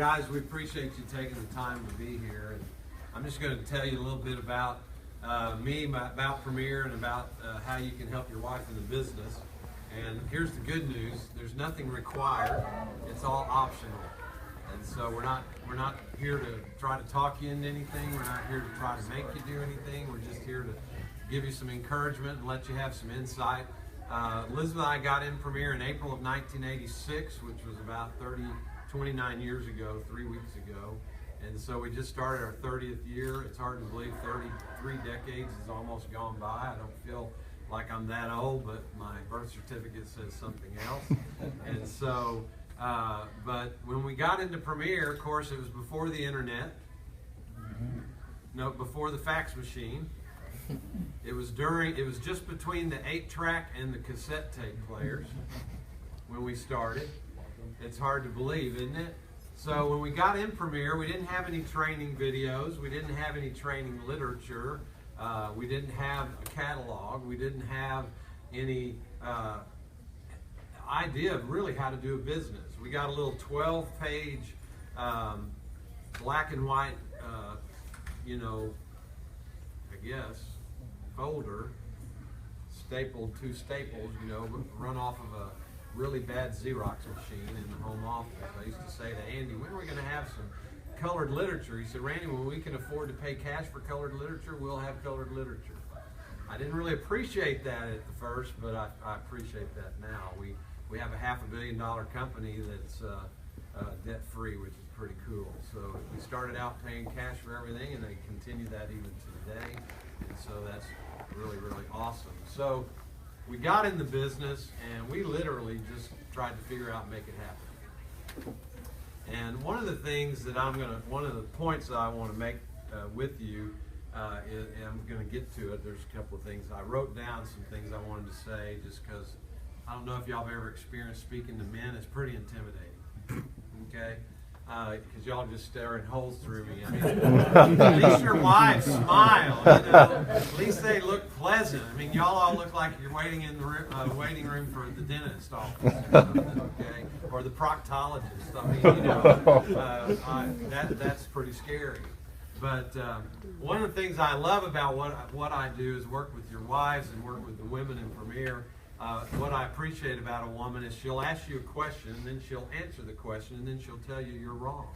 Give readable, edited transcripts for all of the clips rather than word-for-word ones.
Guys, we appreciate you taking the time to be here. And I'm just going to tell you a little bit about me, about Premier, and about how you can help your wife in the business. And here's the good news: there's nothing required; it's all optional. And so we're not here to try to talk you into anything. We're not here to try to make you do anything. We're just here to give you some encouragement and let you have some insight. Elizabeth and I got in Premier in April of 1986, which was about 29 years ago, 3 weeks ago. And so we just started our 30th year. It's hard to believe 33 decades has almost gone by. I don't feel like I'm that old, but my birth certificate says something else. And so, but when we got into Premier, of course, it was before the internet. No, before the fax machine. It was just between the 8-track and the cassette tape players when we started. It's hard to believe, isn't it? So when we got in Premier, we didn't have any training videos. We didn't have any training literature. We didn't have a catalog. We didn't have any idea of really how to do a business. We got a little 12-page black and white, I guess, folder, stapled, 2 staples, run off of a really bad Xerox machine in the home office. I used to say to Andy, when are we going to have some colored literature? He said, Randy, when we can afford to pay cash for colored literature, we'll have colored literature. I didn't really appreciate that at the first, but I appreciate that now. We have a $500 million company that's debt-free, which is pretty cool. So we started out paying cash for everything, and they continue that even to today. And so that's really, really awesome. So we got in the business, and we literally just tried to figure out and make it happen. And one of the things that one of the points that I want to make with you, and I'm going to get to it. There's a couple of things. I wrote down some things I wanted to say just because I don't know if y'all have ever experienced speaking to men. It's pretty intimidating, okay? Because y'all just staring holes through me. I mean, at least your wives smile, At least they look pleasant. I mean, y'all all look like you're waiting in the waiting room for the dentist office, okay? Or the proctologist. I mean, that's pretty scary. But one of the things I love about what I do is work with your wives and work with the women in Premier. What I appreciate about a woman is she'll ask you a question, and then she'll answer the question, and then she'll tell you you're wrong.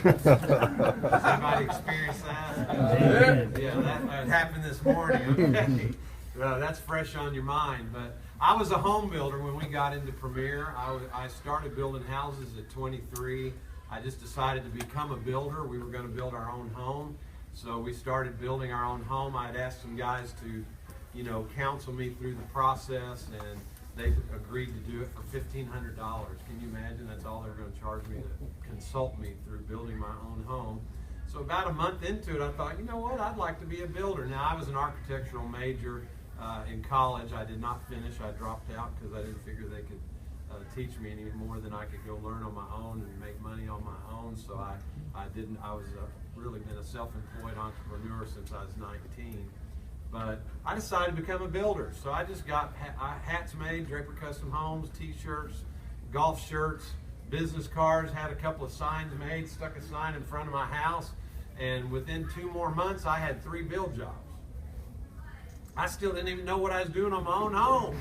Has anybody experienced that? Yeah, that happened this morning. Okay, that's fresh on your mind. But I was a home builder when we got into Premier. I started building houses at 23. I just decided to become a builder. We were going to build our own home, so we started building our own home. I'd asked some guys to counsel me through the process, and they agreed to do it for $1,500. Can you imagine? That's all they're going to charge me to consult me through building my own home. So about a month into it, I thought, you know what? I'd like to be a builder. Now, I was an architectural major in college. I did not finish. I dropped out because I didn't figure they could teach me any more than I could go learn on my own and make money on my own. So I didn't. I was really been a self-employed entrepreneur since I was 19. But I decided to become a builder. So I just got hats made, Draper Custom Homes, t-shirts, golf shirts, business cards, had a couple of signs made, stuck a sign in front of my house, and within 2 more months, I had 3 build jobs. I still didn't even know what I was doing on my own home.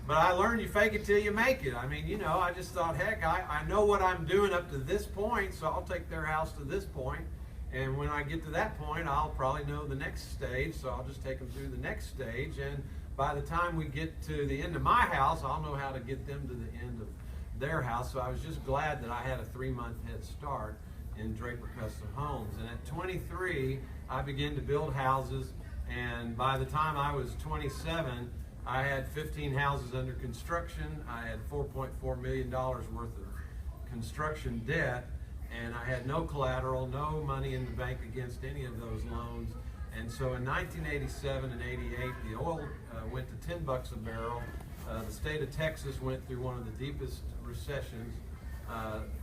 But I learned you fake it till you make it. I mean, I just thought, heck, I know what I'm doing up to this point, so I'll take their house to this point. And when I get to that point, I'll probably know the next stage, so I'll just take them through the next stage. And by the time we get to the end of my house, I'll know how to get them to the end of their house. So I was just glad that I had a 3-month head start in Draper Custom Homes. And at 23, I began to build houses. And by the time I was 27, I had 15 houses under construction. I had $4.4 million worth of construction debt. And I had no collateral, no money in the bank against any of those loans. And so in 1987 and 88, the oil went to $10 a barrel. The state of Texas went through one of the deepest recessions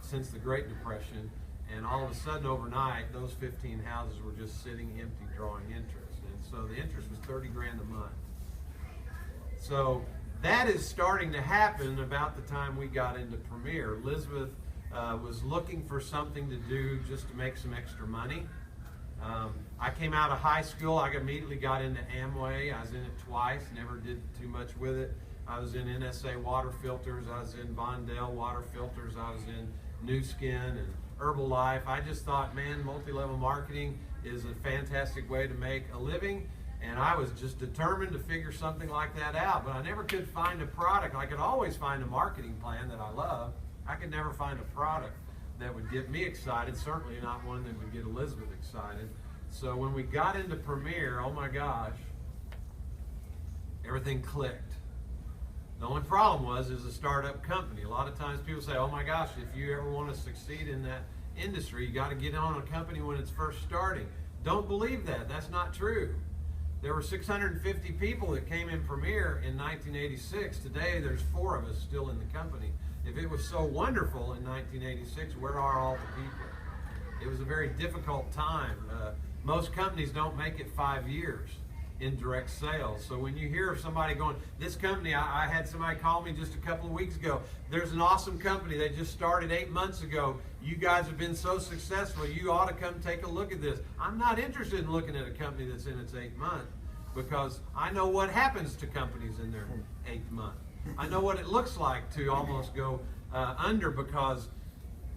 since the Great Depression. And all of a sudden, overnight, those 15 houses were just sitting empty, drawing interest. And so the interest was $30 grand a month. So that is starting to happen about the time we got into Premier. Elizabeth was looking for something to do just to make some extra money. I came out of high school. I immediately got into Amway. I was in it twice, never did too much with it. I was in NSA water filters. I was in Vondell water filters. I was in New Skin and Herbalife. I just thought, man, multi-level marketing is a fantastic way to make a living. And I was just determined to figure something like that out. But I never could find a product. I could always find a marketing plan that I love. I could never find a product that would get me excited, certainly not one that would get Elizabeth excited. So when we got into Premier, oh my gosh, everything clicked. The only problem was, as a startup company, a lot of times people say, oh my gosh, if you ever want to succeed in that industry, you got to get on a company when it's first starting. Don't believe that. That's not true. There were 650 people that came in Premier in 1986. Today, there's 4 of us still in the company. If it was so wonderful in 1986, where are all the people? It was a very difficult time. Most companies don't make it 5 years in direct sales. So when you hear of somebody going, this company, I had somebody call me just a couple of weeks ago, there's an awesome company, they just started 8 months ago, you guys have been so successful, you ought to come take a look at this. I'm not interested in looking at a company that's in its 8th month, because I know what happens to companies in their 8th month. I know what it looks like to almost go under, because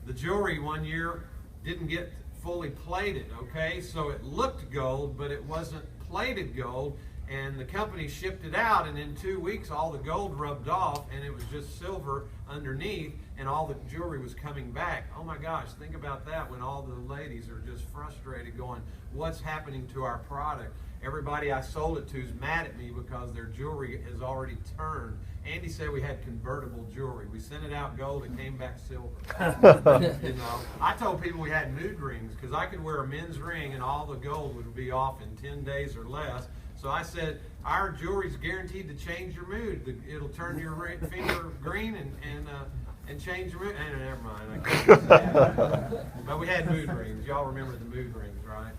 the jewelry one year didn't get fully plated, okay? So it looked gold, but it wasn't plated gold, and the company shipped it out, and in 2 weeks all the gold rubbed off and it was just silver underneath, and all the jewelry was coming back. Oh my gosh, think about that when all the ladies are just frustrated going, what's happening to our product? Everybody I sold it to is mad at me because their jewelry has already turned. Andy said we had convertible jewelry. We sent it out gold, it came back silver. You know, I told people we had mood rings because I could wear a men's ring and all the gold would be off in 10 days or less. So I said, our jewelry's guaranteed to change your mood. It'll turn your finger green and change your mood. And never mind, I can't say that. But we had mood rings. Y'all remember the mood rings, right?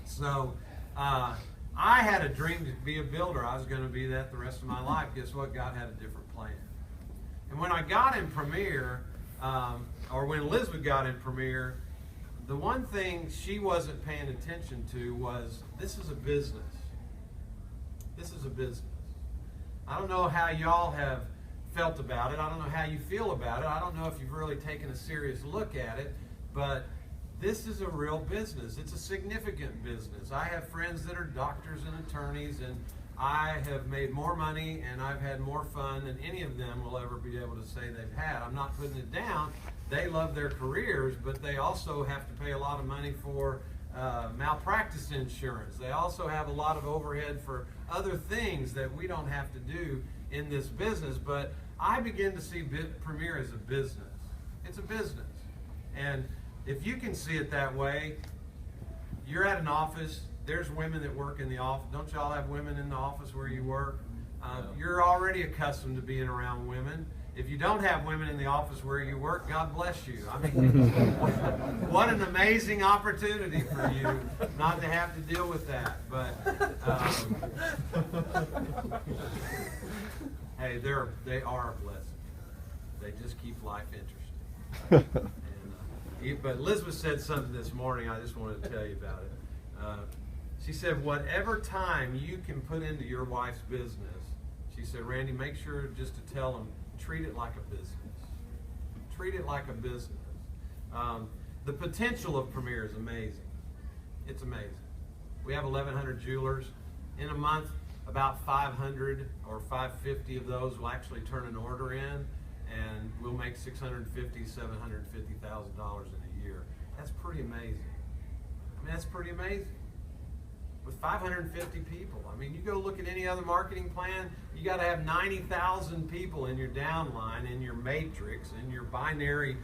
So I had a dream to be a builder. I was going to be that the rest of my life. Guess what? God had a different plan. And when I got in Premier, or when Elizabeth got in Premier, the one thing she wasn't paying attention to was, this is a business. This is a business. I don't know how y'all have felt about it. I don't know how you feel about it. I don't know if you've really taken a serious look at it, but this is a real business. It's a significant business. I have friends that are doctors and attorneys, and I have made more money and I've had more fun than any of them will ever be able to say they've had. I'm not putting it down. They love their careers, but they also have to pay a lot of money for malpractice insurance. They also have a lot of overhead for other things that we don't have to do in this business. But I begin to see Premier as a business. It's a business. And if you can see it that way, you're at an office, there's women that work in the office. Don't y'all have women in the office where you work? You're already accustomed to being around women. If you don't have women in the office where you work, God bless you. I mean, what an amazing opportunity for you not to have to deal with that. But hey, they are a blessing. They just keep life interesting. But Elizabeth said something this morning, I just wanted to tell you about it. She said, whatever time you can put into your wife's business, she said, Randy, make sure just to tell them, treat it like a business. Treat it like a business. The potential of Premier is amazing. It's amazing. We have 1,100 jewelers. In a month, about 500 or 550 of those will actually turn an order in, and we'll make $650,000, $750,000 in a year. That's pretty amazing. I mean, that's pretty amazing. With 550 people. I mean, you go look at any other marketing plan, you got to have 90,000 people in your downline, in your matrix, in your binary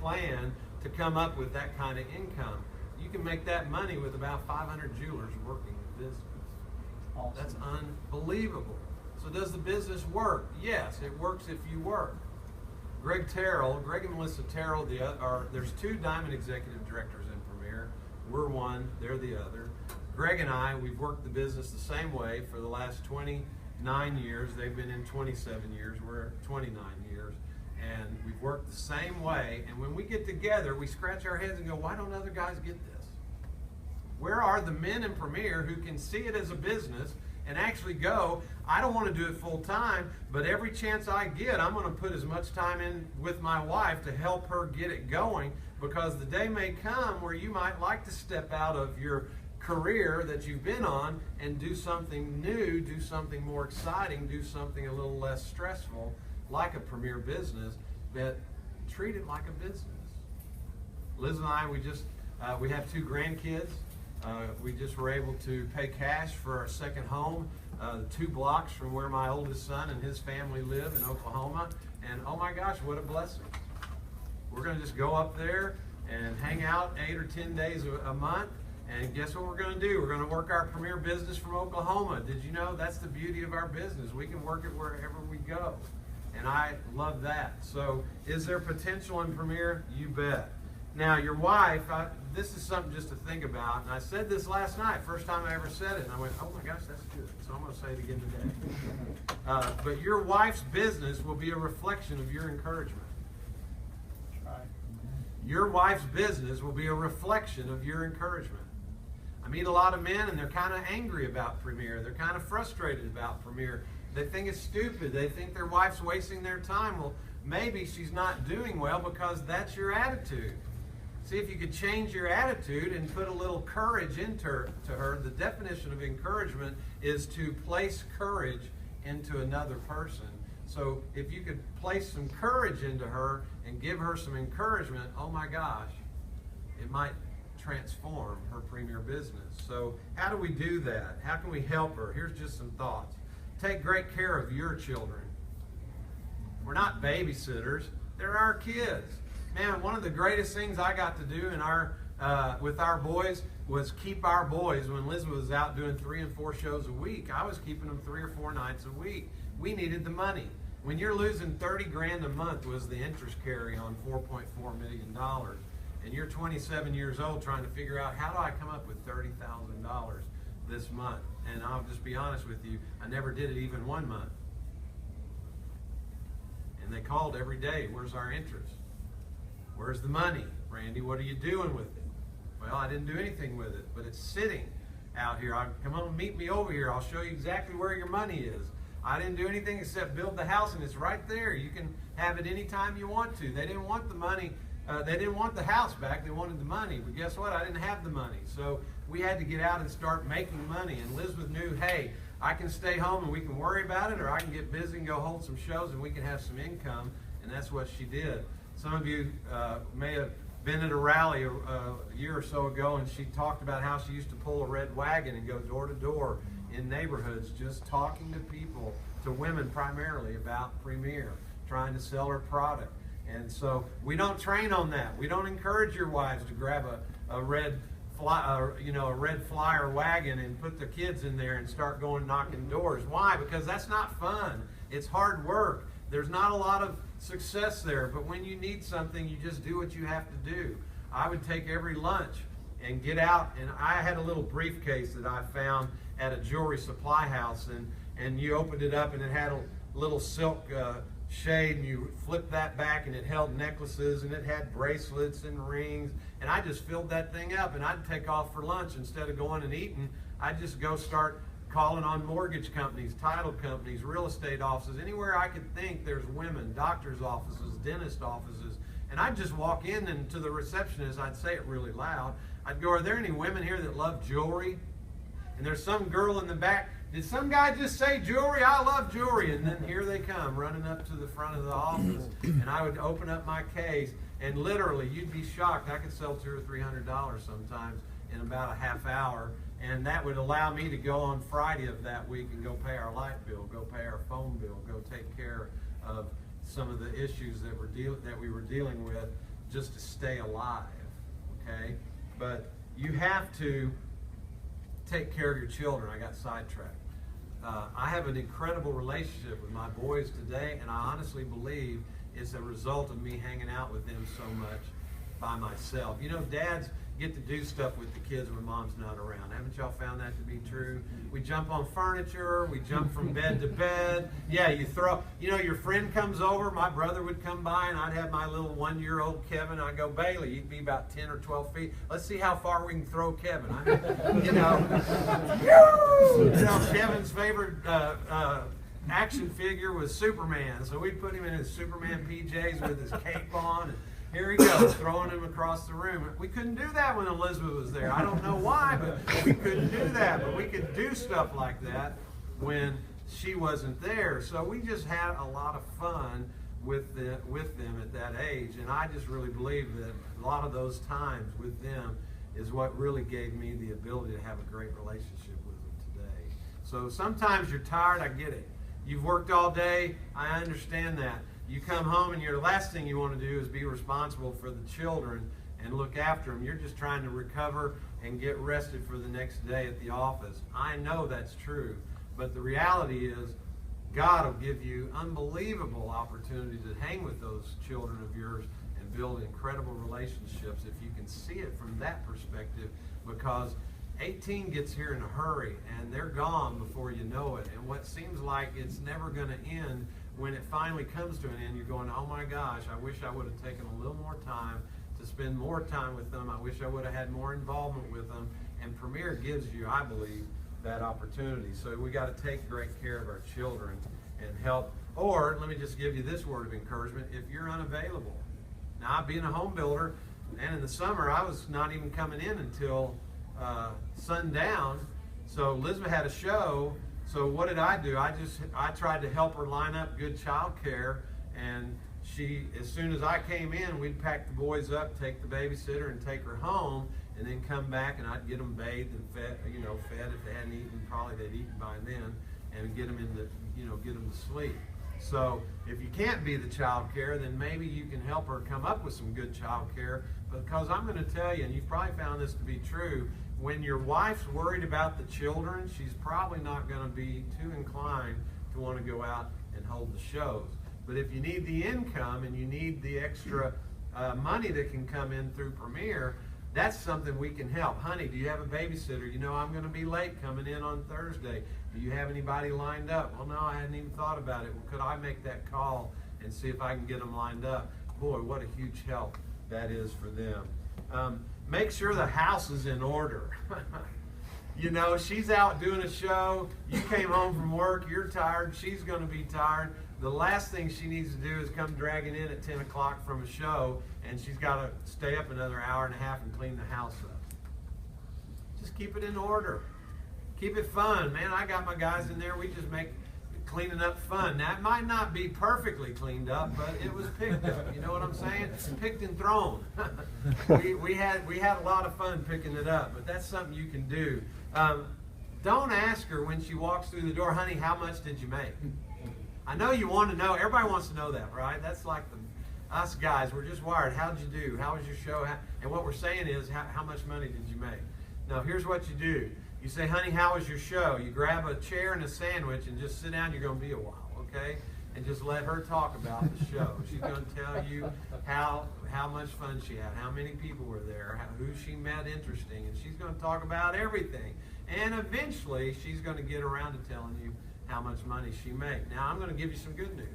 plan to come up with that kind of income. You can make that money with about 500 jewelers working the business. Awesome. That's unbelievable. So does the business work? Yes, it works if you work. Greg and Melissa Terrell, there's 2 Diamond Executive Directors in Premier. We're one, they're the other. Greg and I, we've worked the business the same way for the last 29 years. They've been in 27 years. We're at 29 years. and we've worked the same way. And when we get together, we scratch our heads and go, why don't other guys get this? Where are the men in Premier who can see it as a business and actually go, I don't want to do it full time, but every chance I get, I'm going to put as much time in with my wife to help her get it going, because the day may come where you might like to step out of your career that you've been on and do something new, do something more exciting, do something a little less stressful, like a Premier business, but treat it like a business. Liz and I, we have 2 grandkids. We just were able to pay cash for our second home, 2 blocks from where my oldest son and his family live in Oklahoma. And oh my gosh, what a blessing. We're going to just go up there and hang out 8 or 10 days a month. And guess what we're going to do? We're going to work our Premier business from Oklahoma. Did you know that's the beauty of our business? We can work it wherever we go. And I love that. So is there potential in Premier? You bet. Now, your wife, this is something just to think about. And I said this last night, first time I ever said it. And I went, oh my gosh, that's good. So I'm going to say it again today. But your wife's business will be a reflection of your encouragement. Your wife's business will be a reflection of your encouragement. I meet a lot of men and they're kind of angry about Premier. They're kind of frustrated about Premier. They think it's stupid. They think their wife's wasting their time. Well, maybe she's not doing well because that's your attitude. See, if you could change your attitude and put a little courage into her, the definition of encouragement is to place courage into another person. So if you could place some courage into her and give her some encouragement, oh my gosh, it might transform her Premier business. So how do we do that? How can we help her? Here's just some thoughts. Take great care of your children. We're not babysitters. They're our kids. Man, one of the greatest things I got to do in with our boys was keep our boys. When Liz was out doing 3 and 4 shows a week, I was keeping them 3 or 4 nights a week. We needed the money. When you're losing 30 grand a month was the interest carry on $4.4 million, and you're 27 years old trying to figure out, how do I come up with $30,000 this month? And I'll just be honest with you, I never did it even 1 month. And they called every day, where's our interest? Where's the money? Randy, what are you doing with it? Well, I didn't do anything with it, but it's sitting out here. Come on, meet me over here. I'll show you exactly where your money is. I didn't do anything except build the house, and it's right there. You can have it anytime you want to. They didn't want the money. They didn't want the house back. They wanted the money. But guess what? I didn't have the money. So we had to get out and start making money. And Elizabeth knew, hey, I can stay home and we can worry about it, or I can get busy and go hold some shows and we can have some income. And that's what she did. Some of you may have been at a rally a year or so ago, and she talked about how she used to pull a red wagon and go door to door in neighborhoods just talking to people, to women primarily, about Premier, trying to sell her product. And so we don't train on that. We don't encourage your wives to grab a red flyer wagon and put the kids in there and start going knocking doors. Why? Because that's not fun. It's hard work. There's not a lot of success there, but when you need something, you just do what you have to do. I would take every lunch and get out, and I had a little briefcase that I found at a jewelry supply house, and you opened it up and it had a little silk shade, and you flipped that back and it held necklaces and it had bracelets and rings, and I just filled that thing up, and I'd take off for lunch. Instead of going and eating, I'd just go start calling on mortgage companies, title companies, real estate offices, anywhere I could think there's women, doctor's offices, dentist offices, and I'd just walk in, and to the receptionist, I'd say it really loud. I'd go, are there any women here that love jewelry? And there's some girl in the back, did some guy just say jewelry? I love jewelry. And then here they come running up to the front of the office, and I would open up my case, and literally you'd be shocked. I could sell $200 or $300 sometimes in about a half hour, and that would allow me to go on Friday of that week and go pay our light bill, go pay our phone bill, go take care of some of the issues that we were dealing with just to stay alive. Okay, but you have to take care of your children. I got sidetracked. I have an incredible relationship with my boys today, and I honestly believe it's a result of me hanging out with them so much by myself. You know, dads, get to do stuff with the kids when mom's not around. Haven't y'all found that to be true? We jump on furniture, we jump from bed to bed. Yeah, your friend comes over, my brother would come by, and I'd have my little 1-year-old Kevin. I'd go, Bailey, you'd be about 10 or 12 feet. Let's see how far we can throw Kevin. Kevin's favorite action figure was Superman, so we'd put him in his Superman PJs with his cape on, and here he goes, throwing him across the room. We couldn't do that when Elizabeth was there. I don't know why, but we couldn't do that. But we could do stuff like that when she wasn't there. So we just had a lot of fun with them at that age. And I just really believe that a lot of those times with them is what really gave me the ability to have a great relationship with them today. So sometimes you're tired, I get it. You've worked all day, I understand that. You come home and the last thing you want to do is be responsible for the children and look after them. You're just trying to recover and get rested for the next day at the office. I know that's true, but the reality is God will give you unbelievable opportunities to hang with those children of yours and build incredible relationships if you can see it from that perspective, because 18 gets here in a hurry and they're gone before you know it. And what seems like it's never going to end, when it finally comes to an end, you're going, oh my gosh, I wish I would have taken a little more time to spend more time with them. I wish I would have had more involvement with them. And Premier gives you, I believe, that opportunity. So we got to take great care of our children and help. Or let me just give you this word of encouragement: if you're unavailable. Now, being a home builder, and in the summer I was not even coming in until sundown. So Elizabeth had a show. So what did I do? I tried to help her line up good child care, and she, as soon as I came in, we'd pack the boys up, take the babysitter, and take her home, and then come back, and I'd get them bathed and fed if they hadn't eaten. Probably they'd eaten by then, and get them get them to sleep. So if you can't be the child care, then maybe you can help her come up with some good child care. Because I'm going to tell you, and you've probably found this to be true, when your wife's worried about the children, she's probably not going to be too inclined to want to go out and hold the shows. But if you need the income and you need the extra money that can come in through Premier, that's something we can help. Honey, do you have a babysitter? I'm going to be late coming in on Thursday. Do you have anybody lined up? Well, no, I hadn't even thought about it. Well, could I make that call and see if I can get them lined up? Boy, what a huge help that is for them. Make sure the house is in order. She's out doing a show. You came home from work. You're tired. She's going to be tired. The last thing she needs to do is come dragging in at 10 o'clock from a show, and she's got to stay up another hour and a half and clean the house up. Just keep it in order. Keep it fun. Man, I got my guys in there. We just make cleaning up fun. Now, it might not be perfectly cleaned up, but it was picked up. You know what I'm saying? Picked and thrown. we had a lot of fun picking it up, but that's something you can do. Don't ask her when she walks through the door, honey, how much did you make? I know you want to know. Everybody wants to know that, right? That's like us guys. We're just wired. How'd you do? How was your show? And what we're saying is, how much money did you make? Now, here's what you do. You say, honey, how was your show? You grab a chair and a sandwich and just sit down. You're going to be a while, okay? And just let her talk about the show. She's going to tell you how much fun she had, how many people were there, who she met interesting, and she's going to talk about everything. And eventually, she's going to get around to telling you how much money she made. Now, I'm going to give you some good news.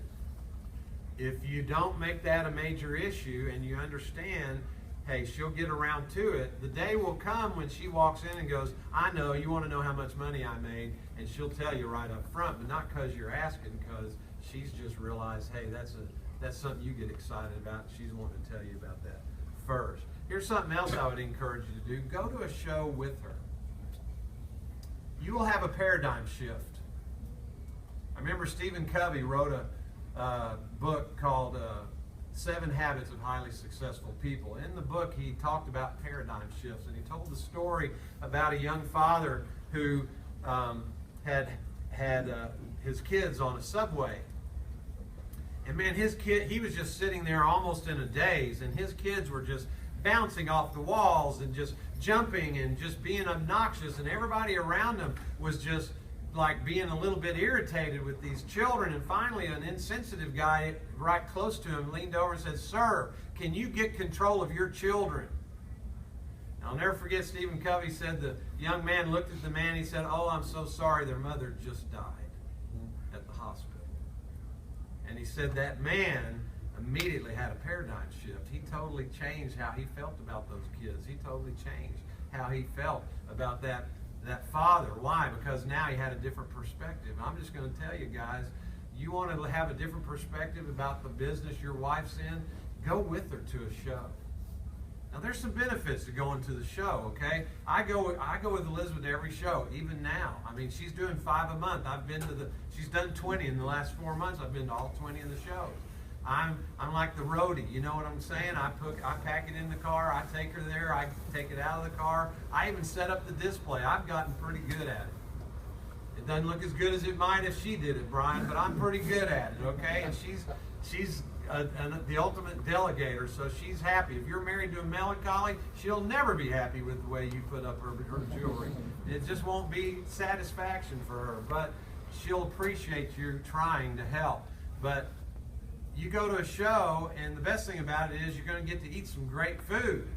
If you don't make that a major issue and you understand, hey, she'll get around to it, the day will come when she walks in and goes, I know, you want to know how much money I made, and she'll tell you right up front, but not because you're asking, because she's just realized, hey, that's something you get excited about. She's wanting to tell you about that first. Here's something else I would encourage you to do. Go to a show with her. You will have a paradigm shift. I remember Stephen Covey wrote a book called 7 Habits of Highly Successful People. In the book, he talked about paradigm shifts, and he told the story about a young father who had his kids on a subway. And man, he was just sitting there almost in a daze, and his kids were just bouncing off the walls and just jumping and just being obnoxious, and everybody around him was just like being a little bit irritated with these children. And finally, an insensitive guy right close to him leaned over and said, "Sir, can you get control of your children?" And I'll never forget Stephen Covey said the young man looked at the man, he said, "Oh, I'm so sorry, their mother just died at the hospital." And he said that man immediately had a paradigm shift. He totally changed how he felt about those kids. He totally changed how he felt about that father. Why? Because now he had a different perspective. I'm just going to tell you guys, you want to have a different perspective about the business your wife's in, go with her to a show. Now there's some benefits to going to the show, okay? I go with Elizabeth to every show, even now. I mean, she's doing 5 a month. She's done 20 in the last 4 months. I've been to all 20 of the shows. I'm like the roadie, you know what I'm saying? I pack it in the car, I take her there, I take it out of the car. I even set up the display. I've gotten pretty good at it. It doesn't look as good as it might if she did it, Brian, but I'm pretty good at it, okay? And she's the ultimate delegator, so she's happy. If you're married to a melancholy, she'll never be happy with the way you put up her jewelry. It just won't be satisfaction for her, but she'll appreciate you trying to help. But you go to a show, and the best thing about it is you're going to get to eat some great food.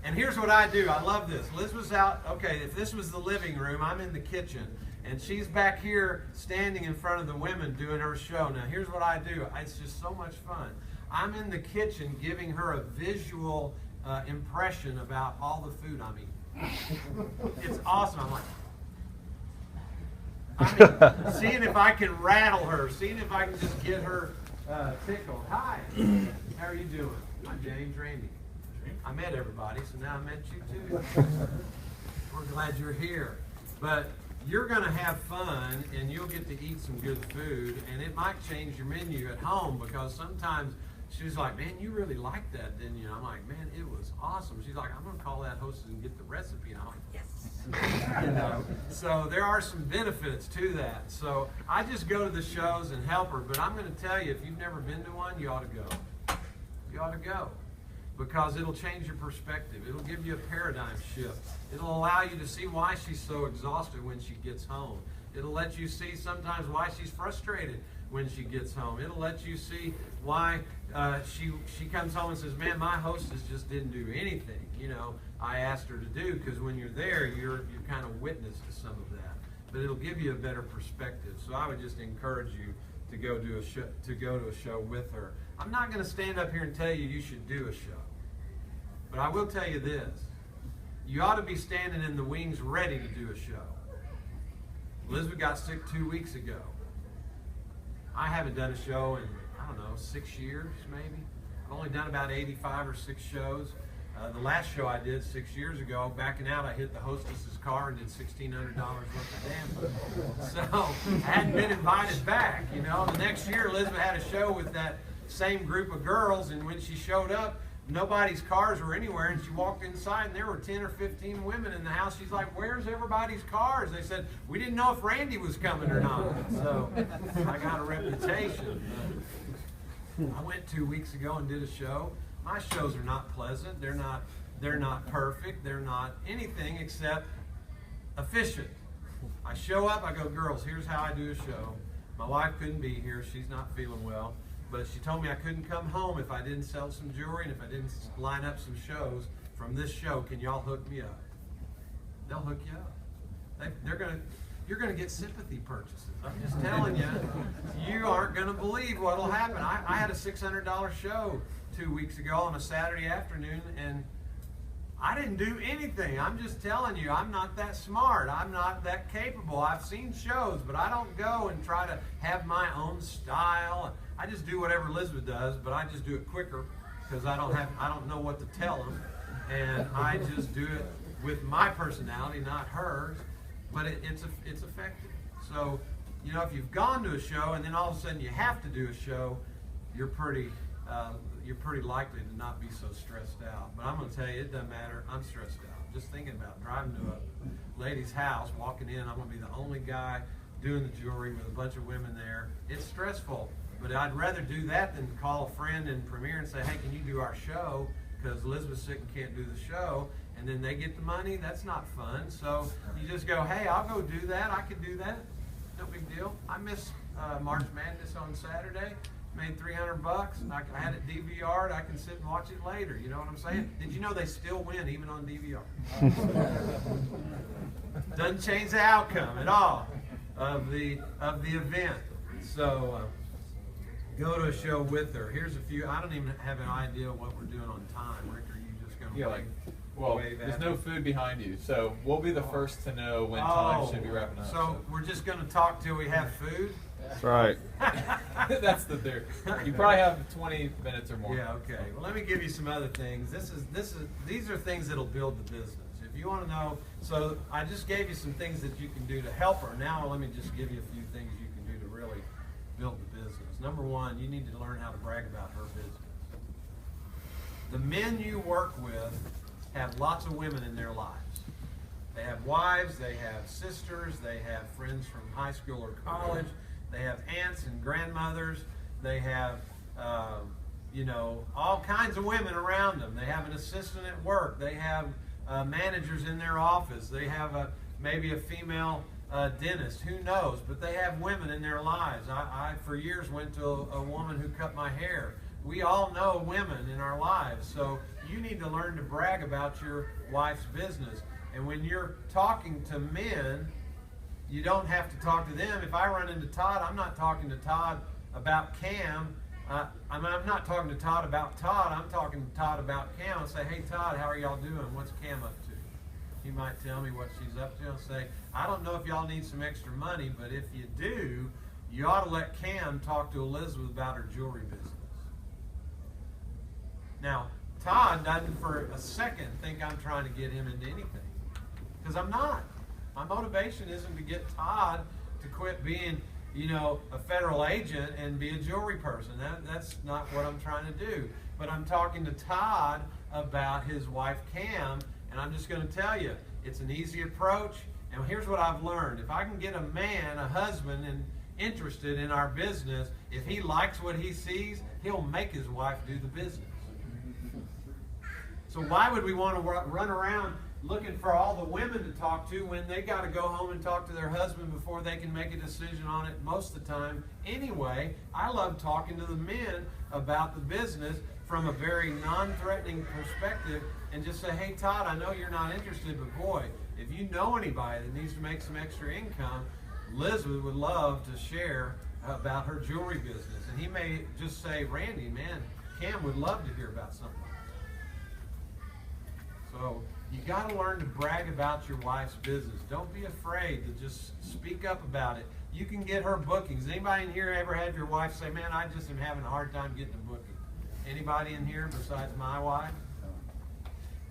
And here's what I do. I love this. Liz was out. Okay, if this was the living room, I'm in the kitchen. And she's back here standing in front of the women doing her show. Now, here's what I do. It's just so much fun. I'm in the kitchen giving her a visual impression about all the food I'm eating. It's awesome. I'm like, seeing if I can rattle her, seeing if I can just get her tickled. Hi, how are you doing? I'm James Randy. I met everybody, so now I met you too. We're glad you're here. But you're going to have fun, and you'll get to eat some good food, and it might change your menu at home, because sometimes she's like, "Man, you really liked that, didn't you?" I'm like, "Man, it was awesome." She's like, "I'm going to call that hostess and get the recipe." And I'm like, "Yes." You know? So there are some benefits to that. So I just go to the shows and help her, but I'm going to tell you, if you've never been to one, you ought to go. You ought to go. Because it'll change your perspective. It'll give you a paradigm shift. It'll allow you to see why she's so exhausted when she gets home. It'll let you see sometimes why she's frustrated when she gets home. It'll let you see why she comes home and says, "Man, my hostess just didn't do anything, you know, I asked her to do." Because when you're there, you're kind of witness to some of that. But it'll give you a better perspective. So I would just encourage you to go to a show with her. I'm not going to stand up here and tell you should do a show. But I will tell you this. You ought to be standing in the wings ready to do a show. Elizabeth got sick 2 weeks ago. I haven't done a show in, 6 years maybe. I've only done about 85 or 6 shows. The last show I did 6 years ago, backing out, I hit the hostess's car and did $1,600 worth of damage. So I hadn't been invited back, you know. The next year, Elizabeth had a show with that same group of girls, and when she showed up, nobody's cars were anywhere, and she walked inside, and there were 10 or 15 women in the house. She's like, "Where's everybody's cars?" They said, "We didn't know if Randy was coming or not." So I got a reputation. I went 2 weeks ago and did a show. My shows are not pleasant. They're not perfect. They're not anything except efficient. I show up, I go, "Girls, here's how I do a show." My wife couldn't be here. She's not feeling well. But she told me I couldn't come home if I didn't sell some jewelry and if I didn't line up some shows from this show. Can y'all hook me up? They'll hook you up. You're gonna get sympathy purchases. I'm just telling you, you aren't gonna believe what'll happen. I had a $600 show 2 weeks ago on a Saturday afternoon, and I didn't do anything. I'm just telling you, I'm not that smart. I'm not that capable. I've seen shows, but I don't go and try to have my own style. I just do whatever Elizabeth does, but I just do it quicker because I don't know what to tell them, and I just do it with my personality, not hers. But it's effective. So, you know, if you've gone to a show and then all of a sudden you have to do a show, you're pretty likely to not be so stressed out. But I'm going to tell you, it doesn't matter. I'm stressed out. Just thinking about driving to a lady's house, walking in, I'm going to be the only guy doing the jewelry with a bunch of women there. It's stressful. But I'd rather do that than call a friend in Premiere and say, "Hey, can you do our show? Because Elizabeth's sick and can't do the show." And then they get the money. That's not fun. So you just go, "Hey, I'll go do that. I can do that. No big deal. I miss March Madness on Saturday. made $300. I had it DVR'd. I can sit and watch it later. You know what I'm saying? Did you know they still win even on DVR? Doesn't change the outcome at all of the event. So go to a show with her. Here's a few. I don't even have an idea what we're doing on time. Rick, are you just going to well, there's no food behind you, so we'll be the first to know when time should be wrapping up. So we're just going to talk till we have food? That's right. That's the theory. You probably have 20 minutes or more. Yeah, okay. Well, let me give you some other things. These are things that'll build the business. If you want to know, so I just gave you some things that you can do to help her. Now let me just give you a few things you can do to really build the business. Number one, you need to learn how to brag about her business. The men you work with have lots of women in their lives. They have wives, they have sisters, they have friends from high school or college, they have aunts and grandmothers, they have, all kinds of women around them. They have an assistant at work, they have managers in their office, they have maybe a female dentist, who knows, but they have women in their lives. I for years went to a woman who cut my hair. We all know women in our lives, so you need to learn to brag about your wife's business. And when you're talking to men, you don't have to talk to them. If I run into Todd, I'm not talking to Todd about Cam. I'm not talking to Todd about Todd. I'm talking to Todd about Cam. I'll say, hey, Todd, how are y'all doing? What's Cam up to? He might tell me what she's up to. I'll say, I don't know if y'all need some extra money, but if you do, you ought to let Cam talk to Elizabeth about her jewelry business. Now, Todd doesn't for a second think I'm trying to get him into anything, because I'm not. My motivation isn't to get Todd to quit being, a federal agent and be a jewelry person. That's not what I'm trying to do. But I'm talking to Todd about his wife Cam, and I'm just going to tell you, it's an easy approach. And here's what I've learned. If I can get a man, a husband, interested in our business, if he likes what he sees, he'll make his wife do the business. So why would we want to run around looking for all the women to talk to when they got to go home and talk to their husband before they can make a decision on it most of the time? Anyway, I love talking to the men about the business from a very non-threatening perspective and just say, hey, Todd, I know you're not interested, but boy, if you know anybody that needs to make some extra income, Elizabeth would love to share about her jewelry business. And he may just say, Randy, man, Cam would love to hear about something. So you got to learn to brag about your wife's business. Don't be afraid to just speak up about it. You can get her bookings. Anybody in here ever had your wife say, man, I just am having a hard time getting a booking? Anybody in here besides my wife?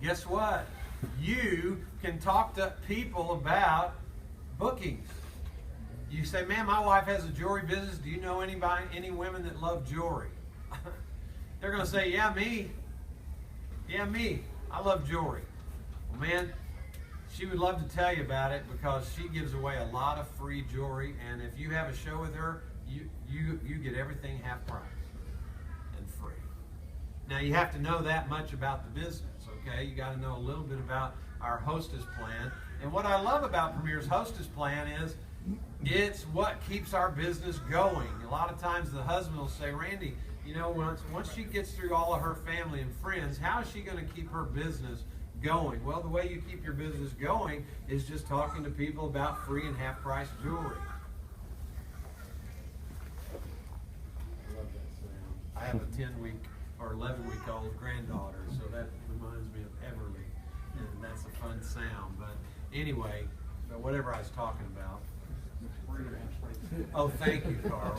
Guess what? You can talk to people about bookings. You say, man, my wife has a jewelry business. Do you know any women that love jewelry? They're going to say, yeah, me. Yeah, me. I love jewelry. Well, man, she would love to tell you about it because she gives away a lot of free jewelry, and if you have a show with her, you get everything half price and free. Now, you have to know that much about the business, okay? You got to know a little bit about our hostess plan. And what I love about Premier's hostess plan is it's what keeps our business going. A lot of times the husband will say, Randy, once she gets through all of her family and friends, how is she going to keep her business going? Well, the way you keep your business going is just talking to people about free and half-price jewelry. I love that sound. I have a 10-week or 11-week-old granddaughter, so that reminds me of Everly, and that's a fun sound. But anyway, whatever I was talking about. Oh, thank you, Carl.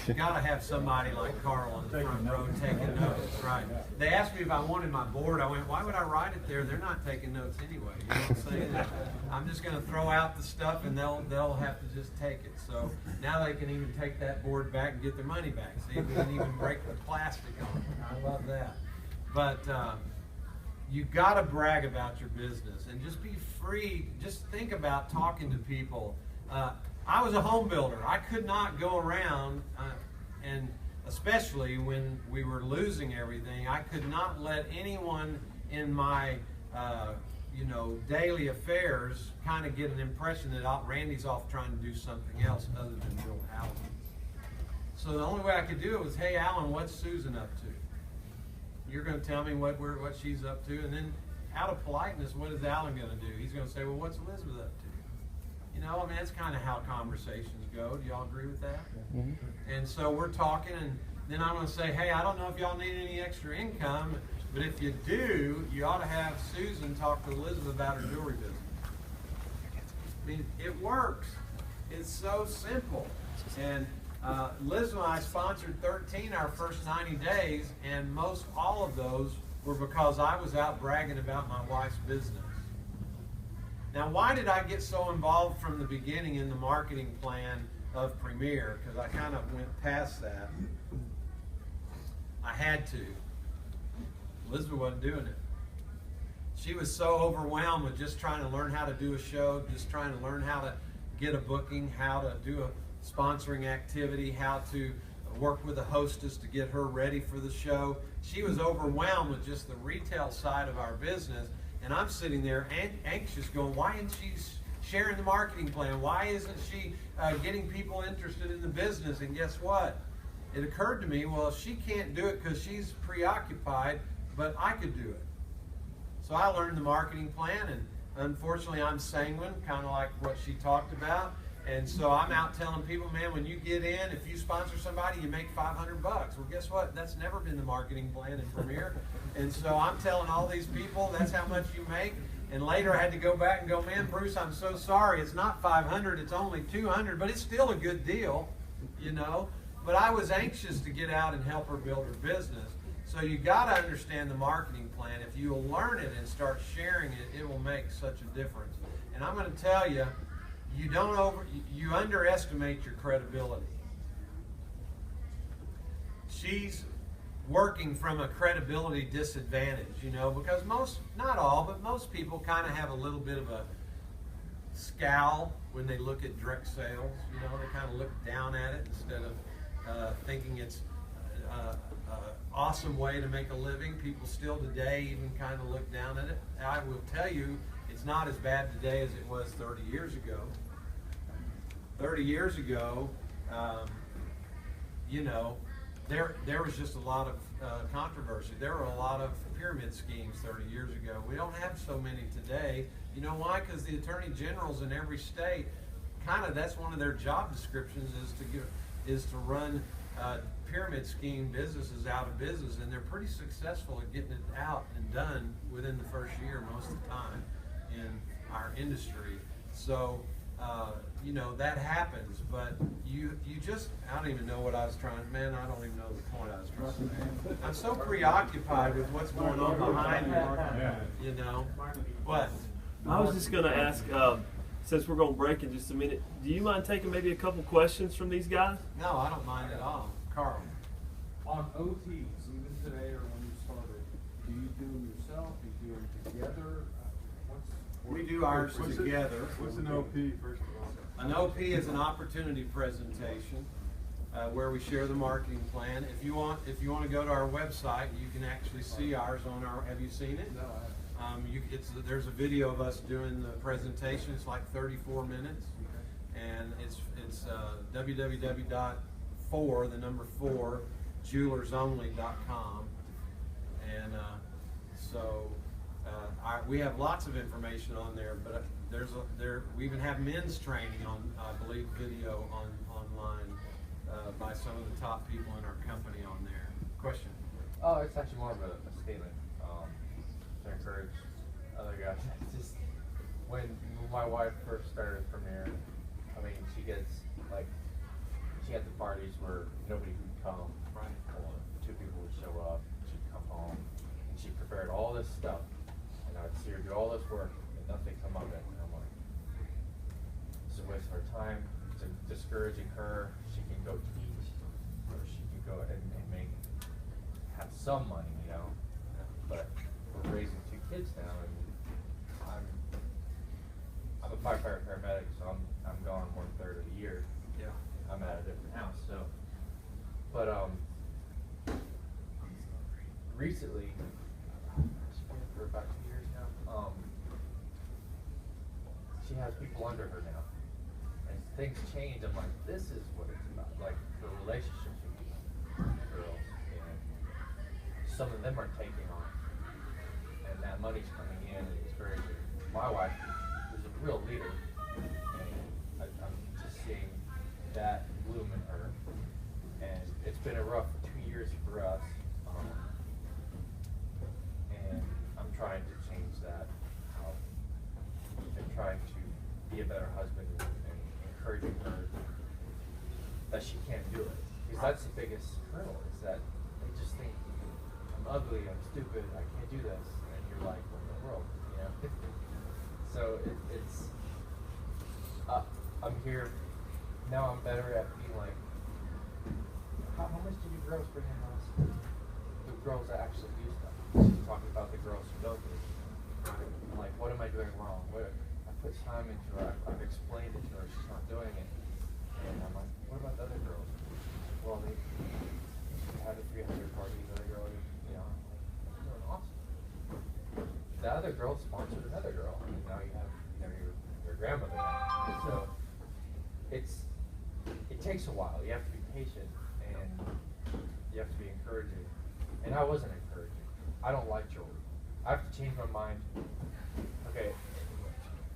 You got to have somebody like Carl on the front row taking notes, right? They asked me if I wanted my board. I went, why would I write it there? They're not taking notes anyway. You know what I'm saying? I'm just going to throw out the stuff, and they'll have to just take it. So now they can even take that board back and get their money back. See, we didn't even break the plastic on it. I love that. But you got to brag about your business and just be free. Just think about talking to people. I was a home builder. I could not go around, and especially when we were losing everything, I could not let anyone in my daily affairs kind of get an impression that Randy's off trying to do something else other than build houses. So the only way I could do it was, hey, Alan, what's Susan up to? You're going to tell me what she's up to, and then out of politeness, what is Alan going to do? He's going to say, well, what's Elizabeth up to? You know, I mean, that's kind of how conversations go. Do y'all agree with that? Mm-hmm. And so we're talking, and then I'm going to say, hey, I don't know if y'all need any extra income, but if you do, you ought to have Susan talk to Elizabeth about her jewelry business. I mean, it works. It's so simple. And Liz and I sponsored 13 our first 90 days, and most all of those were because I was out bragging about my wife's business. Now, why did I get so involved from the beginning in the marketing plan of Premier? Because I kind of went past that. I had to. Elizabeth wasn't doing it. She was so overwhelmed with just trying to learn how to do a show, just trying to learn how to get a booking, how to do a sponsoring activity, how to work with a hostess to get her ready for the show. She was overwhelmed with just the retail side of our business. And I'm sitting there anxious going, why isn't she sharing the marketing plan? Why isn't she getting people interested in the business? And guess what? It occurred to me, well, she can't do it because she's preoccupied, but I could do it. So I learned the marketing plan, and unfortunately I'm sanguine, kind of like what she talked about. And so I'm out telling people, man, when you get in, if you sponsor somebody, you make $500. Well, guess what? That's never been the marketing plan in Premier. And so I'm telling all these people, that's how much you make. And later I had to go back and go, man, Bruce, I'm so sorry. It's not 500, it's only 200, but it's still a good deal, you know. But I was anxious to get out and help her build her business. So you got to understand the marketing plan. If you'll learn it and start sharing it, it will make such a difference. And I'm going to tell you, you underestimate your credibility. She's working from a credibility disadvantage, you know, because not all, but most people kind of have a little bit of a scowl when they look at direct sales. You know, they kind of look down at it instead of thinking it's an awesome way to make a living. People still today even kind of look down at it. I will tell you, it's not as bad today as it was 30 years ago. 30 years ago, you know, there was just a lot of controversy. There were a lot of pyramid schemes 30 years ago. We don't have so many today. You know why? Because the attorney generals in every state, kind of that's one of their job descriptions is to run pyramid scheme businesses out of business, and they're pretty successful at getting it out and done within the first year most of the time in our industry. So you know, that happens, but you just, I don't even know what I was trying, man, I don't even know the point I was trying to make. I'm so preoccupied with what's going on behind me, you know. What? I was just going to ask, since we're going to break in just a minute, do you mind taking maybe a couple questions from these guys? No, I don't mind at all. Carl. On OTs, even today or when you started, do you do them yourself? Do you do them together? We do ours together. What's an OP, first of all? An OP is an opportunity presentation where we share the marketing plan. If you want to go to our website, you can actually see ours on our. Have you seen it? No, I haven't. There's a video of us doing the presentation. It's like 34 minutes, and it's www.4jewelersonly.com, and so. We have lots of information on there, but we even have men's training on, I believe, video online by some of the top people in our company on there. Question? Oh, it's actually more of a statement to encourage other guys. Just when my wife first started Premier, I mean, she had the parties where nobody would come, Right. or 2 people would show up. She'd come home, and she prepared all this stuff. And I would see her do all this work and nothing come of it. And I'm like, it's a waste of her time. It's discouraging her. She can go teach, or she can go and have some money, you know. But we're raising 2 kids now, and I'm a firefighter paramedic, so I'm gone 1/3 of the year. Yeah. I'm at a different house, so. But recently, for about 2 years now, she has people under her now, and things change, I'm like, this is what it's about. Like her relationships with girls, and some of them are taking off, and that money's coming in, and it's very good. My wife is a real leader, and I'm just seeing that bloom in her, and it's been a rough 2 years for us, and I'm trying to change that out, and trying to be a better husband and encouraging her that she can't do it, because that's the biggest hurdle, is that they just think I'm ugly, I'm stupid, I can't do this, and you're like, what in the world, you know? So it's I'm here now. I'm better at being like, how much did you girls bring in last? The girls that actually do stuff. She's talking about the girls who don't do it. I'm like, what am I doing wrong? I put time into her. I've explained it to her. She's not doing it. And I'm like, what about the other girls? Well, they had a 300 party. The other girl, you know, I'm doing awesome. The other girl sponsored another girl, and now you have your grandmother now. So it takes a while. You have to be patient, and you have to be encouraging. And I wasn't encouraging. I don't like jewelry. I have to change my mind. Okay,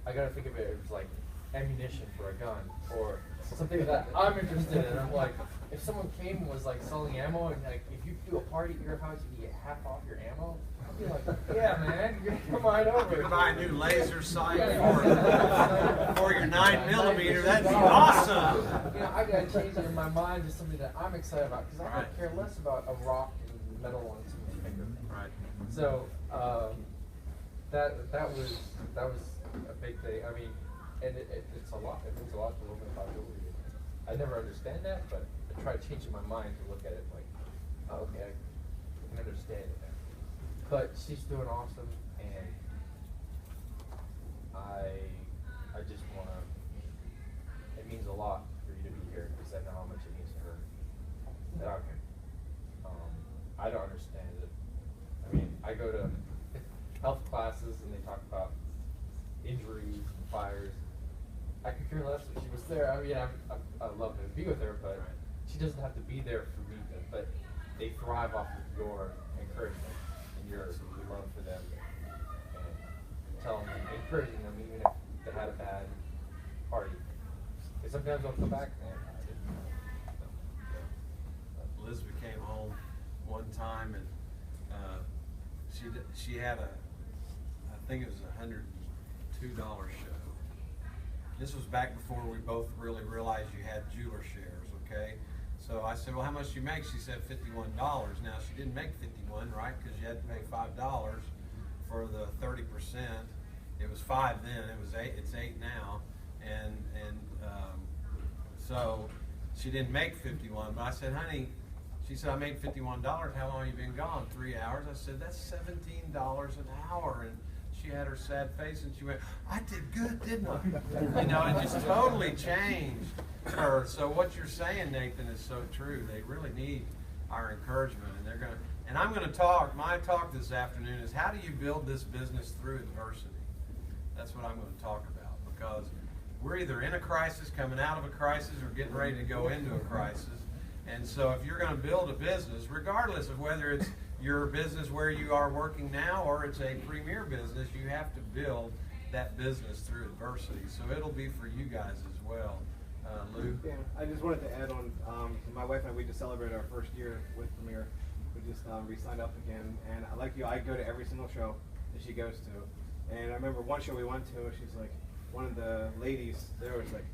I gotta think of it as like ammunition for a gun, or something that I'm interested in. I'm like, if someone came and was like selling ammo, and like, if you do a party at your house, you get half off your ammo, I'd be like, yeah, man, come on over. You can buy a new laser sight for your 9mm. That'd be awesome. You know, I gotta change it in my mind to something that I'm excited about, because I could care less about a rock and metal on someone's finger. Right. So that was a big thing. I mean, and it's a lot. It means a lot to women about jewelry. I never understand that, but I try to change in my mind to look at it like, oh, okay, I can understand it now. But she's doing awesome, and I just want to. It means a lot for you to be here, because I know how much it means to her that I'm here. I don't understand it. I mean, I go to health classes and they talk about injuries and fires. I could care less if she was there. I mean, I love to be with her, but she doesn't have to be there for me. But they thrive off of your encouragement and your love for them, and telling them, encouraging them, even if they had a bad party. Because sometimes they'll come back and Elizabeth came home one time, and she had I think it was $102 show. This was back before we both really realized you had jeweler shares, okay? So I said, well, how much do you make? She said $51. Now, she didn't make 51, right? Because you had to pay $5 for the 30%. It was 5 then, it was 8, it's 8 now. And so she didn't make 51, but I said, honey, she said, I made $51. How long have you been gone? 3 hours. I said, that's $17 an hour. And she had her sad face, and she went, I did good, didn't I? You know, it just totally changed her. So what you're saying, Nathan, is so true. They really need our encouragement, and they're gonna. And I'm going to talk. My talk this afternoon is how do you build this business through adversity? That's what I'm going to talk about, because we're either in a crisis, coming out of a crisis, or getting ready to go into a crisis. And so if you're going to build a business, regardless of whether it's your business where you are working now or it's a premier business, you have to build that business through adversity. So it'll be for you guys as well. Lou? Yeah, I just wanted to add on, my wife and I, we just celebrated our first year with Premier. We just re-signed up again, and like you, I go to every single show that she goes to. And I remember one show we went to, she's like, one of the ladies there was like,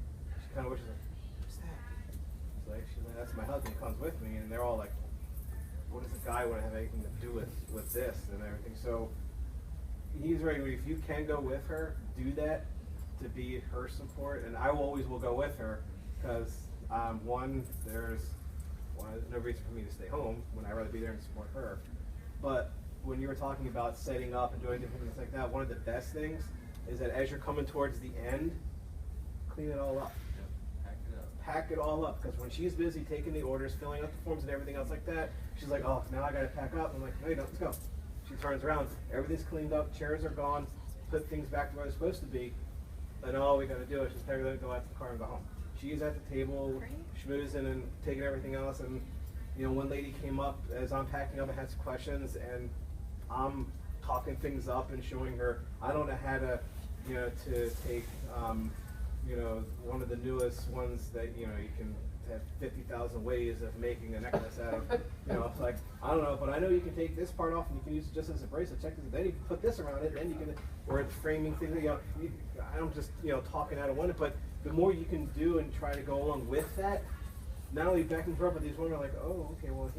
she kind of wishes like, what's that? She's like, that's my husband, he comes with me, and they're all like, what does a guy want to have anything to do with this and everything? So he's ready. If you can go with her, do that to be her support, and I always will go with her, because there's no reason for me to stay home when I'd rather be there and support her. But when you were talking about setting up and doing different things like that, one of the best things is that as you're coming towards the end, clean it all up. Pack it all up, because when she's busy taking the orders, filling out the forms and everything else like that, she's like, oh, now I gotta pack up. I'm like, no, you don't, let's go. She turns around, everything's cleaned up, chairs are gone, put things back to where they're supposed to be, and all we gotta do is just pack it up, go out to the car and go home. she's at the table, schmoozing and taking everything else, and you know, one lady came up as I'm packing up and had some questions, and I'm talking things up and showing her I don't know how to, you know, to take, you know, one of the newest ones that, you know, you can have 50,000 ways of making a necklace out of. You know, it's like, I don't know, but I know you can take this part off and you can use it just as a bracelet. Check this. Then you can put this around it. Then you can, or it's framing things. You know, I don't just, you know, talking out of one. But the more you can do and try to go along with that, not only back and forth, but these women are like, oh, okay, well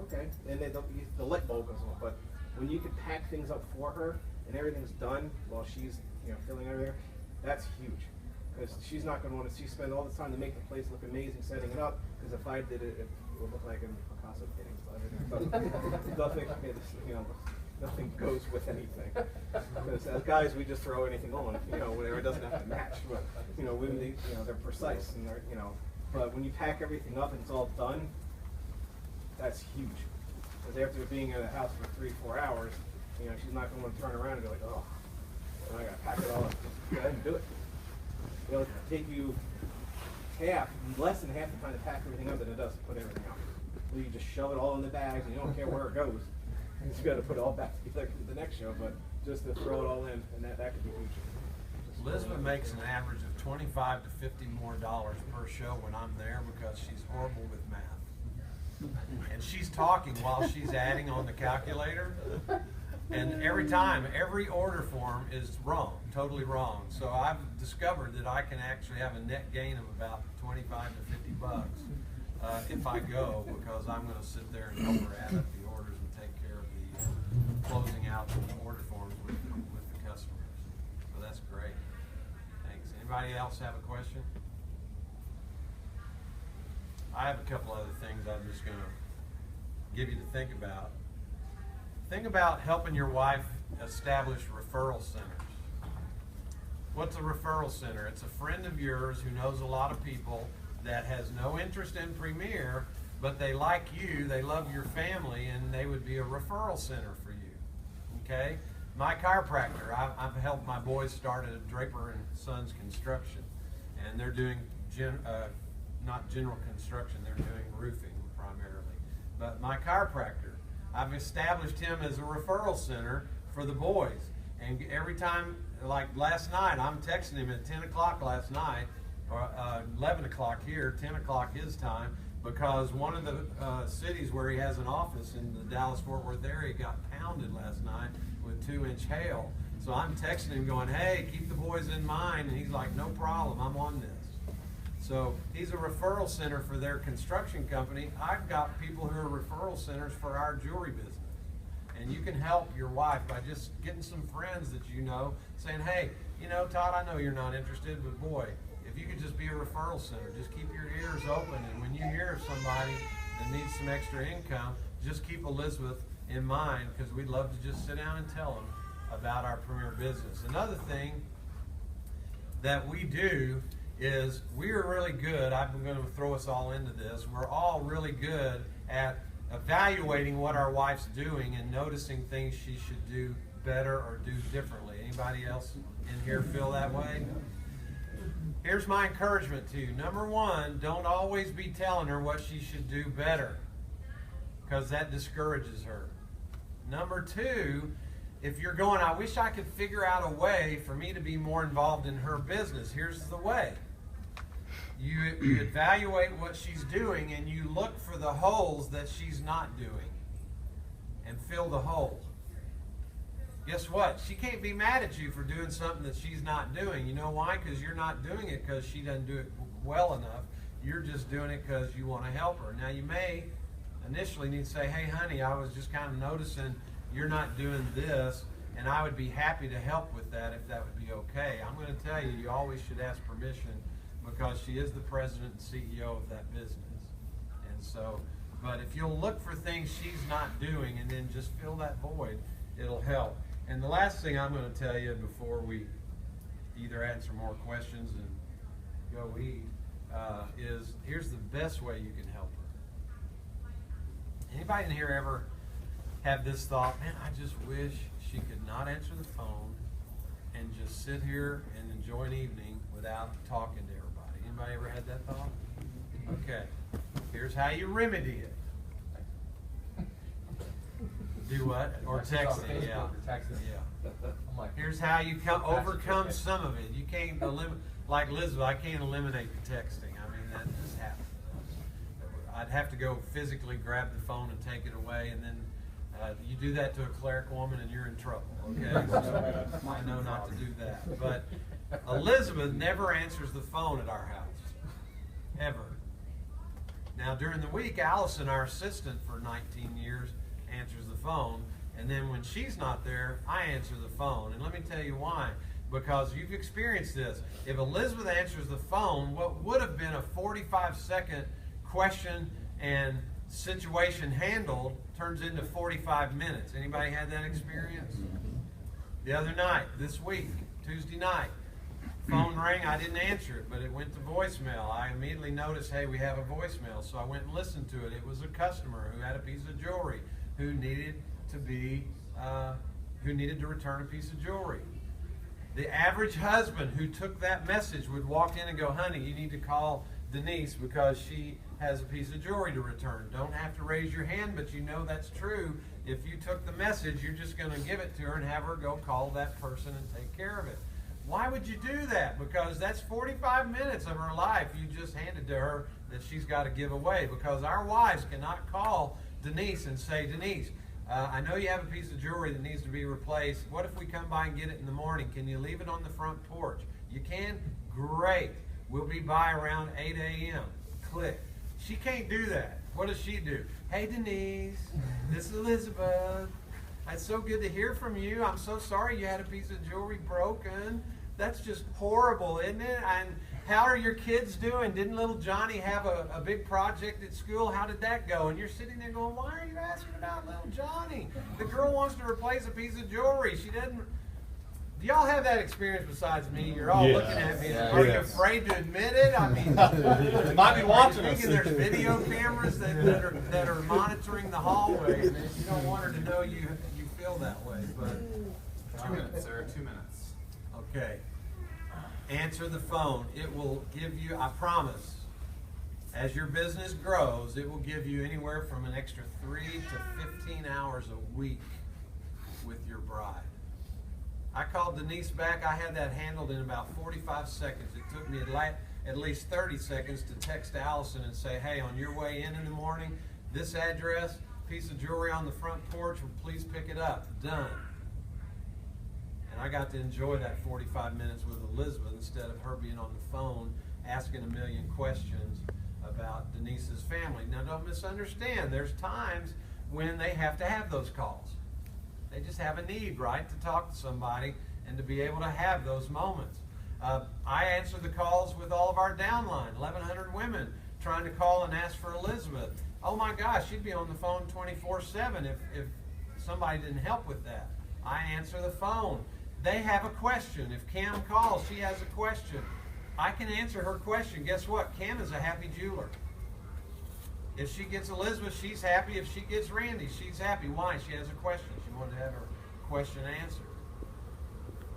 okay, and then the light bulb goes on. But when you can pack things up for her and everything's done while she's, you know, filling everything, that's huge. Because she's not going to want to spend all this time to make the place look amazing setting it up. Because if I did it, it would look like a Picasso painting. So nothing, you know, nothing goes with anything. Because as guys, we just throw anything on, you know, whatever. It doesn't have to match. But you know, women, you know, they're precise and they're, you know. But when you pack everything up and it's all done, that's huge. Because after being in a house for 3-4 hours, you know, she's not going to want to turn around and go like, oh, I got to pack it all up. Just go ahead and do it. It'll take you less than half the time to pack everything up than it does to put everything out. So you just shove it all in the bags and you don't care where it goes. You just got to put it all back together for the next show, but just to throw it all in, and that could be huge. Elizabeth makes an average of $25 to $50 more per show when I'm there because she's horrible with math. And she's talking while she's adding on the calculator. And every time, every order form is wrong, totally wrong. So I've discovered that I can actually have a net gain of about 25 to 50 bucks if I go, because I'm going to sit there and help her add up the orders and take care of the closing out the order forms with the customers. So that's great. Thanks. Anybody else have a question? I have a couple other things I'm just going to give you to think about. Think about helping your wife establish referral centers. What's a referral center? It's a friend of yours who knows a lot of people that has no interest in Premier, but they like you, they love your family, and they would be a referral center for you. Okay? My chiropractor, I've helped my boys start at Draper and Sons Construction, and they're doing not general construction, they're doing roofing primarily. But my chiropractor, I've established him as a referral center for the boys. And every time, like last night, I'm texting him at 10 o'clock last night, or 11 o'clock here, 10 o'clock his time, because one of the cities where he has an office in the Dallas-Fort Worth area got pounded last night with 2-inch hail. So I'm texting him going, hey, keep the boys in mind. And he's like, no problem, I'm on this. So he's a referral center for their construction company. I've got people who are referral centers for our jewelry business. And you can help your wife by just getting some friends that you know, saying, hey, you know, Todd, I know you're not interested, but boy, if you could just be a referral center, just keep your ears open. And when you hear of somebody that needs some extra income, just keep Elizabeth in mind, because we'd love to just sit down and tell them about our Premier business. Another thing that we do is we are really good, I'm going to throw us all into this, we're all really good at evaluating what our wife's doing and noticing things she should do better or do differently. Anybody else in here feel that way? Here's my encouragement to you. Number one, don't always be telling her what she should do better, because that discourages her. Number two, if you're going, I wish I could figure out a way for me to be more involved in her business, here's the way. You evaluate what she's doing and you look for the holes that she's not doing and fill the hole. Guess what? She can't be mad at you for doing something that she's not doing. You know why? Because you're not doing it because she doesn't do it well enough. You're just doing it because you want to help her. Now you may initially need to say, hey honey, I was just kind of noticing you're not doing this, and I would be happy to help with that if that would be okay. I'm going to tell you, you always should ask permission, because she is the president and CEO of that business. And so, but if you'll look for things she's not doing and then just fill that void, it'll help. And the last thing I'm going to tell you before we either answer more questions and go eat is here's the best way you can help her. Anybody in here ever have this thought, man, I just wish she could not answer the phone and just sit here and enjoy an evening without talking to everybody? Anybody ever had that thought? Okay. Here's how you remedy it. Do what? Or text it, yeah. Or text it. Yeah. I'm like, Here's how you overcome some of it. You can't eliminate, like Elizabeth, I can't eliminate the texting. I mean, that just happens. I'd have to go physically grab the phone and take it away, and then you do that to a cleric woman and you're in trouble, okay? So I know not to do that. But Elizabeth never answers the phone at our house, ever. Now, during the week, Allison, our assistant for 19 years, answers the phone, and then when she's not there, I answer the phone. And let me tell you why. Because you've experienced this. If Elizabeth answers the phone, what would have been a 45-second question and situation handled turns into 45 minutes. Anybody had that experience? The other night, this week, Tuesday night, phone rang. I didn't answer it, but it went to voicemail. I immediately noticed, hey, we have a voicemail, so I went and listened to it. It was a customer who had a piece of jewelry who needed to return a piece of jewelry. The average husband who took that message would walk in and go, honey, you need to call Denise because she has a piece of jewelry to return. Don't have to raise your hand, but you know that's true. If you took the message, you're just going to give it to her and have her go call that person and take care of it. Why would you do that? Because that's 45 minutes of her life you just handed to her that she's got to give away. Because our wives cannot call Denise and say, Denise, I know you have a piece of jewelry that needs to be replaced. What if we come by and get it in the morning? Can you leave it on the front porch? You can? Great. We'll be by around 8 a.m. Click. She can't do that. What does she do? Hey, Denise, this is Elizabeth. It's so good to hear from you. I'm so sorry you had a piece of jewelry broken. That's just horrible, isn't it? And how are your kids doing? Didn't little Johnny have a big project at school? How did that go? And you're sitting there going, why are you asking about little Johnny? The girl wants to replace a piece of jewelry. She doesn't. Do y'all have that experience besides me? You're all looking at me. Are you afraid to admit it? I mean, They might be watching are you us. thinking there's video cameras that are monitoring the hallway, and you don't want her to know you feel that way. But 2 minutes, sir. 2 minutes. okay. Answer the phone. It will give you, I promise, as your business grows, it will give you anywhere from an extra 3 to 15 hours a week with your bride. I called Denise back. I had that handled in about 45 seconds. It took me at least 30 seconds to text Allison and say, hey, on your way in the morning, this address, piece of jewelry on the front porch, please pick it up. Done. And I got to enjoy that 45 minutes with Elizabeth instead of her being on the phone asking a million questions about Denise's family. Now, don't misunderstand. There's times when they have to have those calls. They just have a need, right, to talk to somebody and to be able to have those moments. I answer the calls with all of our downline, 1,100 women trying to call and ask for Elizabeth. Oh my gosh, she'd be on the phone 24/7 if somebody didn't help with that. I answer the phone. They have a question. If Cam calls, she has a question. I can answer her question. Guess what? Cam is a happy jeweler. If she gets Elizabeth, she's happy. If she gets Randy, she's happy. Why? She has a question. She wanted to have her question answered.